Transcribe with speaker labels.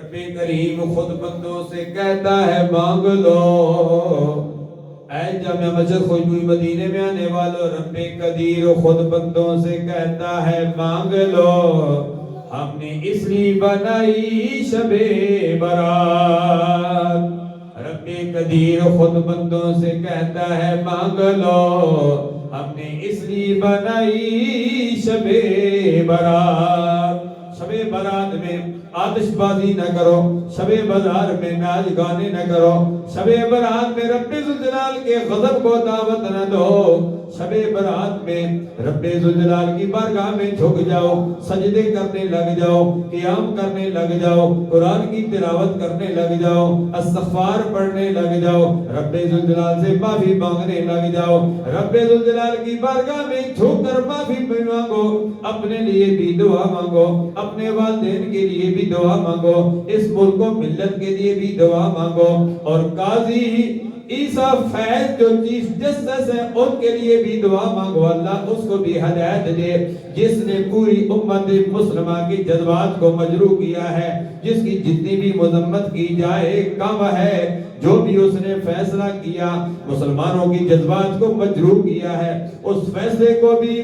Speaker 1: رب کریم خود بندوں سے کہتا ہے مانگ لو. اے جامع مسجد خوشبوئی مدینے میں آنے والوں، رب قدیر خود بندوں سے کہتا ہے مانگ لو. ہم نے اس لیے بنائی شب برات. رب قدیر خود بندوں سے کہتا ہے مانگ لو. ہم نے اس لیے بنائی شب برات. شب برات میں آتش بازی نہ کرو، شب بازار میں ناچ گانے نہ کرو، شب برات میں رب ذوالجلال کے غضب کو دعوت نہ دو. شب برات میں رب ذوالجلال کی بارگاہ میں جھک جاؤ، سجدے کرنے لگ جاؤ، قیام کرنے لگ جاؤ، قرآن کی تلاوت کرنے لگ جاؤ، استغفار پڑھنے لگ جاؤ، رب ذوالجلال سے معافی مانگنے لگ جاؤ. رب ذوالجلال کی بارگاہ میں جھک کر معافی مانگو، اپنے لیے بھی دعا مانگو، اپنے والدین کے لیے بھی دعا مانگو، اس ملک و ملت کے لیے بھی دعا مانگو، اور قاضی عیسیٰ فیض جو چیف جسٹس ہے ان کے لیے بھی دعا مانگو. اللہ اس کو بھی ہدایت دے جس نے پوری امت مسلمہ کے جذبات کو مجروح کیا ہے، جس کی جتنی بھی مذمت کی جائے کم ہے. جو بھی اس نے فیصلہ کیا مسلمانوں کی جذبات کو مجروح کیا ہے، اس فیصلے کو بھی